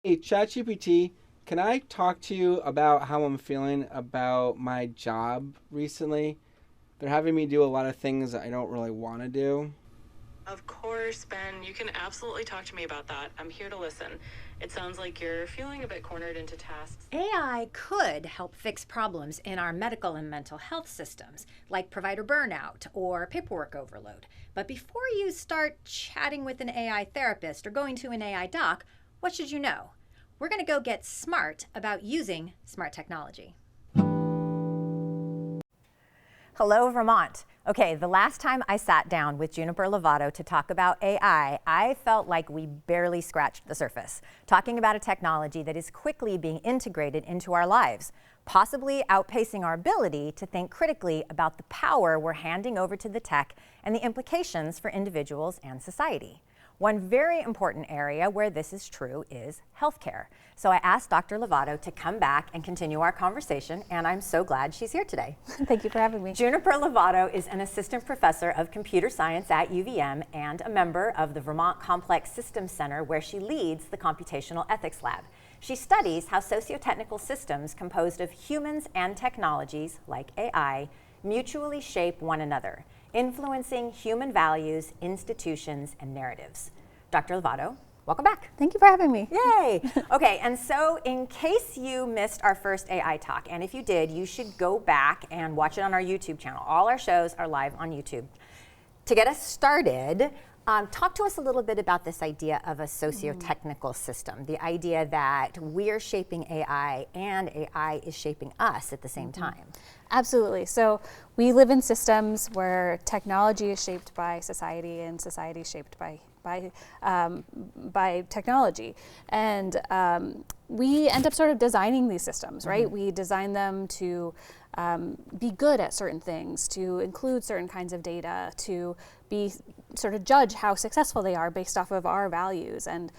Hey, ChatGPT, can I talk to you about how I'm feeling about my job recently? They're having me do a lot of things that I don't really want to do. Of course, Ben, you can absolutely talk to me about that. I'm here to listen. It sounds like you're feeling a bit cornered into tasks. AI could help fix problems in our medical and mental health systems, like provider burnout or paperwork overload. But before you start chatting with an AI therapist or going to an AI doc, what should you know? We're going to go get smart about using smart technology. Hello, Vermont. Okay, the last time I sat down with Juniper Lovato to talk about AI, I felt like we barely scratched the surface, talking about a technology that is quickly being integrated into our lives, possibly outpacing our ability to think critically about the power we're handing over to the tech and the implications for individuals and society. One very important area where this is true is healthcare. So I asked Dr. Lovato to come back and continue our conversation, and I'm so glad she's here today. Thank you for having me. Juniper Lovato is an assistant professor of computer science at UVM and a member of the Vermont Complex Systems Center, where she leads the Computational Ethics Lab. She studies how socio-technical systems composed of humans and technologies, like AI, mutually shape one another, influencing human values, institutions, and narratives. Dr. Lovato, welcome back. Thank you for having me. Yay! Okay, and so in case you missed our first AI talk, and if you did, you should go back and watch it on our YouTube channel. All our shows are live on YouTube. To get us started, talk to us a little bit about this idea of a socio-technical system, the idea that we're shaping AI and AI is shaping us at the same time. Absolutely. So we live in systems where technology is shaped by society and society is shaped by technology. And we end up sort of designing these systems, right? We design them to be good at certain things, to include certain kinds of data, to be sort of judge how successful they are based off of our values. And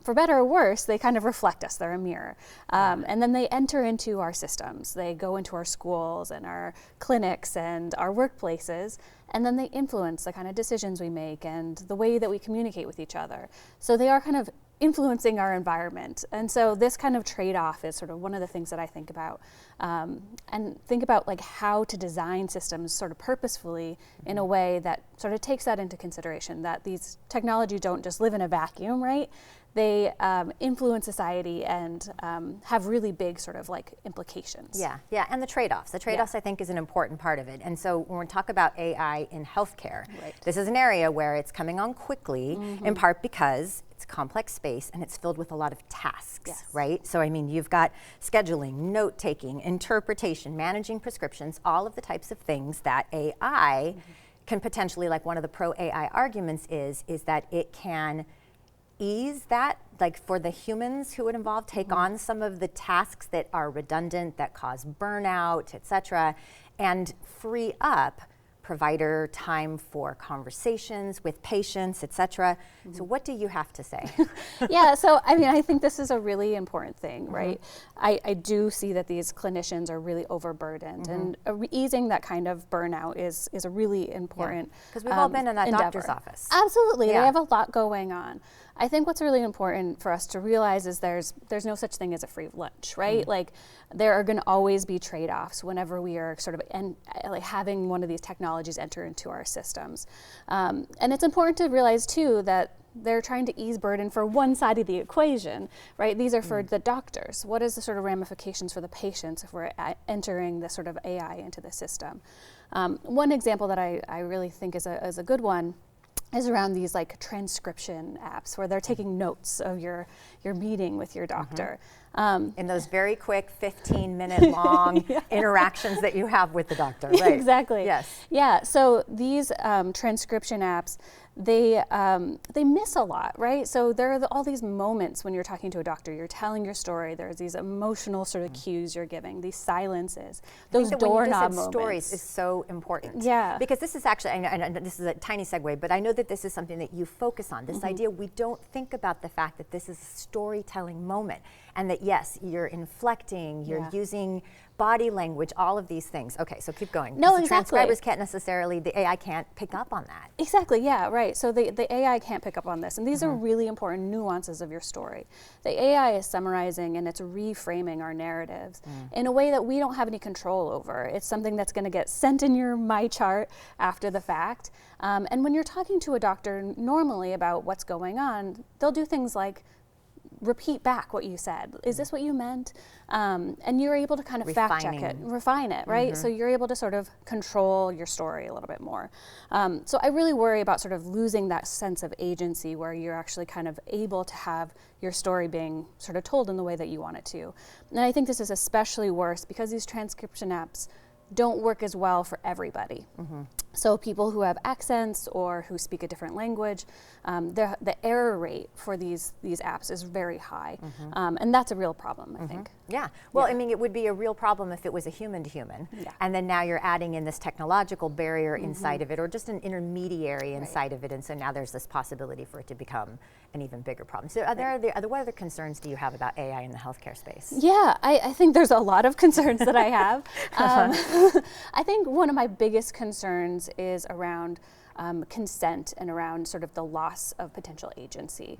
for better or worse, they kind of reflect us. They're a mirror. And then they enter into our systems. They go into our schools and our clinics and our workplaces, and then they influence the kind of decisions we make and the way that we communicate with each other. So they are kind of influencing our environment. And so this kind of trade-off is sort of one of the things that I think about, and think about like how to design systems sort of purposefully in a way that sort of takes that into consideration, that these technologies don't just live in a vacuum, right? They influence society and have really big sort of like implications. Yeah, and the trade-offs. The trade-offs, I think, is an important part of it. And so when we talk about AI in healthcare, this is an area where it's coming on quickly, in part because it's complex space and it's filled with a lot of tasks, right? So I mean, you've got scheduling, note-taking, interpretation, managing prescriptions, all of the types of things that AI can potentially, like one of the pro-AI arguments is that it can ease that, like for the humans who would involve, take on some of the tasks that are redundant, that cause burnout, et cetera, and free up provider time for conversations with patients, et cetera. So what do you have to say? Yeah, so I mean, I think this is a really important thing, right? I do see that these clinicians are really overburdened, and easing that kind of burnout is a really important because we've all been in that endeavor. Doctor's office. Absolutely, they have a lot going on. I think what's really important for us to realize is there's no such thing as a free lunch, right? Like there are going to always be trade-offs whenever we are sort of like having one of these technologies enter into our systems. And it's important to realize too that they're trying to ease burden for one side of the equation, right? These are for the doctors. What is the sort of ramifications for the patients if we're entering this sort of AI into the system? One example that I really think is a good one is around these like transcription apps where they're taking notes of your meeting with your doctor. In those very quick 15-minute long interactions that you have with the doctor, right? Exactly. Yes. Yeah, so these transcription apps, they miss a lot, right? So there are all these moments when you're talking to a doctor, you're telling your story, there's these emotional sort of cues you're giving, these silences, those doorknob moments. Stories is so important. Yeah. Because this is actually, and this is a tiny segue, but I know that this is something that you focus on, this idea we don't think about the fact that this is a storytelling moment, and that yes, you're inflecting, you're using body language, all of these things. Okay, so keep going. No, The exactly. transcribers can't necessarily, the AI can't pick up on that. Exactly, yeah, right. So the AI can't pick up on this, and these are really important nuances of your story. The AI is summarizing and it's reframing our narratives in a way that we don't have any control over. It's something that's going to get sent in your My Chart after the fact. And when you're talking to a doctor normally about what's going on, they'll do things like repeat back what you said. Is this what you meant? And you're able to kind of fact check it, refine it, right? So you're able to sort of control your story a little bit more. So I really worry about sort of losing that sense of agency where you're actually kind of able to have your story being sort of told in the way that you want it to. And I think this is especially worse because these transcription apps don't work as well for everybody. So people who have accents or who speak a different language, the error rate for these apps is very high. And that's a real problem, I think. Yeah, well, I mean, it would be a real problem if it was a human to human. And then now you're adding in this technological barrier inside of it, or just an intermediary inside of it. And so now there's this possibility for it to become an even bigger problem. So what other concerns do you have about AI in the healthcare space? Yeah, I think there's a lot of concerns that I have. I think one of my biggest concerns is around consent and around sort of the loss of potential agency.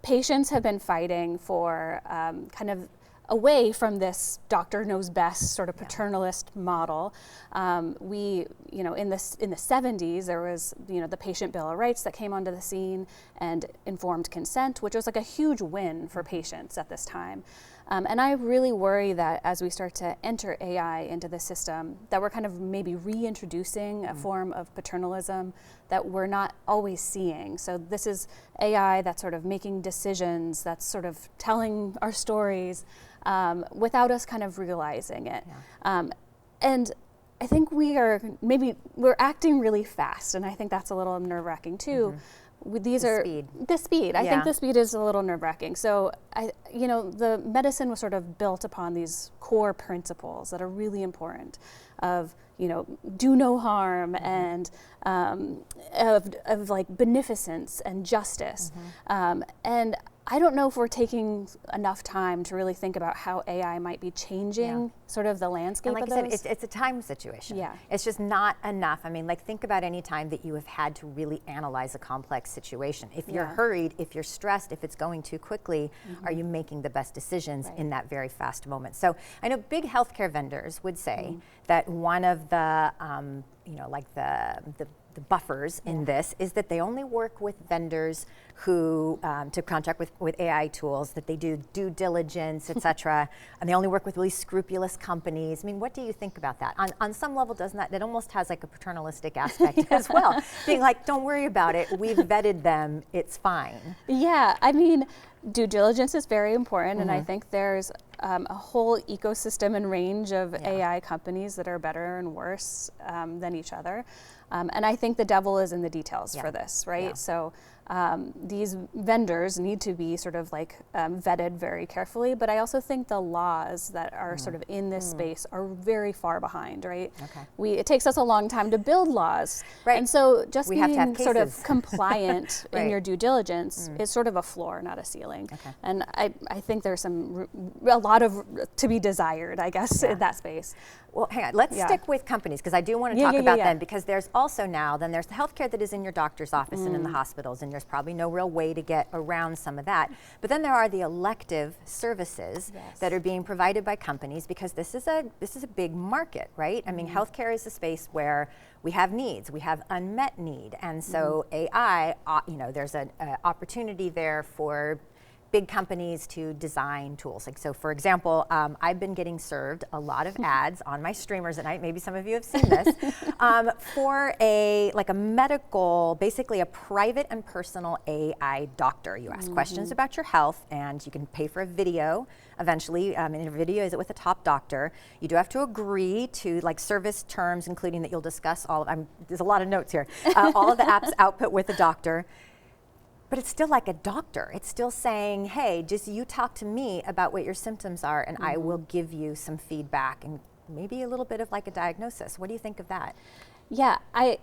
Patients have been fighting for kind of away from this doctor knows best sort of paternalist model. We, you know, in the 70s, there was, you know, the Patient Bill of Rights that came onto the scene and informed consent, which was like a huge win for patients at this time. And I really worry that as we start to enter AI into the system, that we're kind of maybe reintroducing a form of paternalism that we're not always seeing. So this is AI that's sort of making decisions, that's sort of telling our stories without us kind of realizing it. And I think we're acting really fast, and I think that's a little nerve-wracking too. The speed. I think the speed is a little nerve-wracking. So the medicine was sort of built upon these core principles that are really important of, you know, do no harm and of like beneficence and justice. And I don't know if we're taking enough time to really think about how AI might be changing sort of the landscape and like of I those. said, it's a time situation. It's just not enough. I mean, like, think about any time that you have had to really analyze a complex situation. If you're hurried, if you're stressed, if it's going too quickly, are you making the best decisions in that very fast moment? So I know big healthcare vendors would say that one of the, the buffers in this is that they only work with vendors who to contract with AI tools, that they do due diligence, et cetera, and they only work with really scrupulous companies. I mean, what do you think about that? On some level, doesn't that almost has like a paternalistic aspect as well, being like, don't worry about it, we've vetted them, it's fine. Yeah, I mean, due diligence is very important, and I think there's a whole ecosystem and range of AI companies that are better and worse than each other. And I think the devil is in the details for this, right? So these vendors need to be sort of like vetted very carefully, but I also think the laws that are sort of in this space are very far behind, right? It takes us a long time to build laws. And so just being sort of compliant in your due diligence is sort of a floor, not a ceiling. And I think there's a lot of to be desired, I guess, in that space. Well, hang on, let's stick with companies, because I do want to talk about them, because there's also now, then there's the healthcare that is in your doctor's office and in the hospitals, and there's probably no real way to get around some of that. But then there are the elective services that are being provided by companies, because this is a big market, right? I mean, healthcare is a space where we have needs, we have unmet need, and so AI, there's an opportunity there for big companies to design tools. Like, so for example, I've been getting served a lot of ads on my streamers at night, maybe some of you have seen this, for a medical, basically a private and personal AI doctor. You ask questions about your health, and you can pay for a video eventually. In a video, is it with a top doctor? You do have to agree to like service terms, including that you'll discuss all of, there's a lot of notes here, all of the app's output with a doctor. But it's still like a doctor. It's still saying, hey, just you talk to me about what your symptoms are, and I will give you some feedback and maybe a little bit of like a diagnosis. What do you think of that? Yeah, I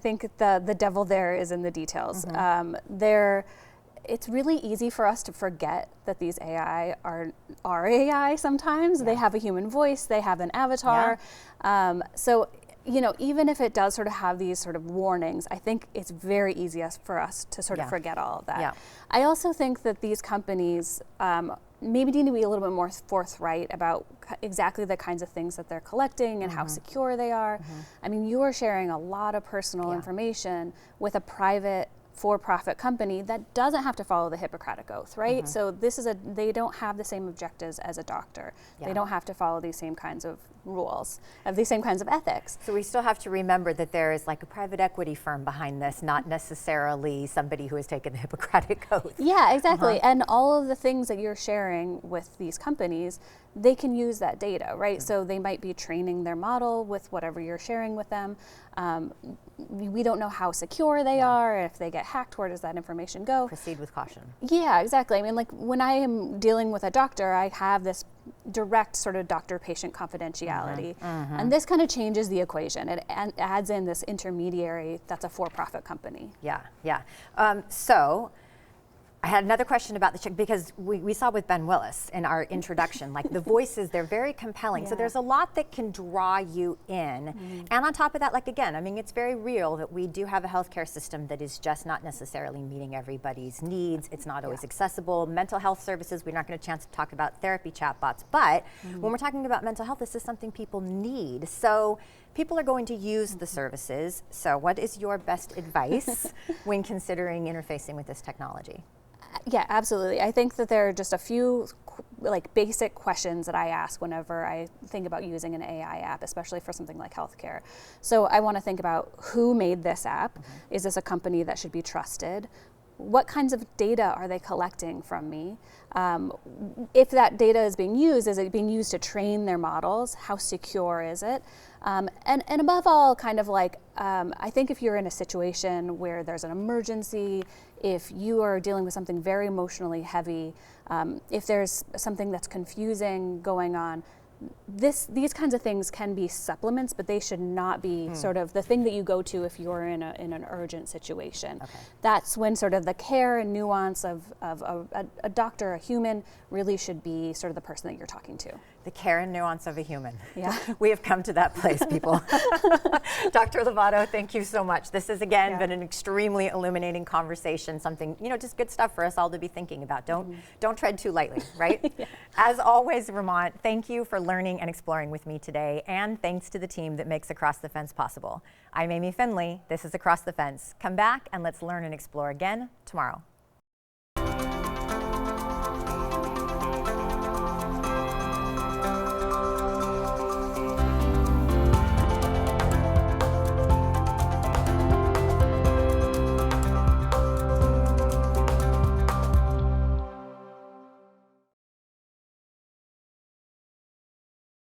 think the devil there is in the details. it's really easy for us to forget that these AI are AI sometimes. They have a human voice, they have an avatar. So, you know, even if it does sort of have these sort of warnings, I think it's very easy for us to sort of forget all of that. I also think that these companies maybe need to be a little bit more forthright about exactly the kinds of things that they're collecting and how secure they are. I mean, you are sharing a lot of personal information with a private for-profit company that doesn't have to follow the Hippocratic Oath, right? So this is they don't have the same objectives as a doctor. They don't have to follow these same kinds of rules, these same kinds of ethics. So we still have to remember that there is like a private equity firm behind this, not necessarily somebody who has taken the Hippocratic Oath. Yeah, exactly. And all of the things that you're sharing with these companies, they can use that data, right? So they might be training their model with whatever you're sharing with them. We don't know how secure they are. If they get hacked, where does that information go? Proceed with caution. Yeah, exactly. I mean, like when I am dealing with a doctor, I have this direct sort of doctor-patient confidentiality. And this kind of changes the equation. It adds in this intermediary that's a for-profit company. So I had another question about the check, because we saw with Ben Willis in our introduction, like the voices, they're very compelling. So there's a lot that can draw you in. And on top of that, like again, I mean, it's very real that we do have a healthcare system that is just not necessarily meeting everybody's needs. It's not always accessible. Mental health services, we're not going to have a chance to talk about therapy chatbots, but when we're talking about mental health, this is something people need. So people are going to use the services. So what is your best advice when considering interfacing with this technology? Yeah, absolutely. I think that there are just a few like basic questions that I ask whenever I think about using an AI app, especially for something like healthcare. So I want to think about who made this app. Is this a company that should be trusted? What kinds of data are they collecting from me? If that data is it being used to train their models? How secure is it? And above all, kind of like, I think if you're in a situation where there's an emergency, if you are dealing with something very emotionally heavy, if there's something that's confusing going on, these kinds of things can be supplements, but they should not be sort of the thing that you go to if you're in an urgent situation. That's when sort of the care and nuance of a doctor, a human, really should be sort of the person that you're talking to. The care and nuance of a human. Yeah. We have come to that place, people. Dr. Lovato, thank you so much. This has, again, been an extremely illuminating conversation, something, you know, just good stuff for us all to be thinking about. Don't tread too lightly, right? As always, Vermont, thank you for learning and exploring with me today, and thanks to the team that makes Across the Fence possible. I'm Amy Finley. This is Across the Fence. Come back and let's learn and explore again tomorrow.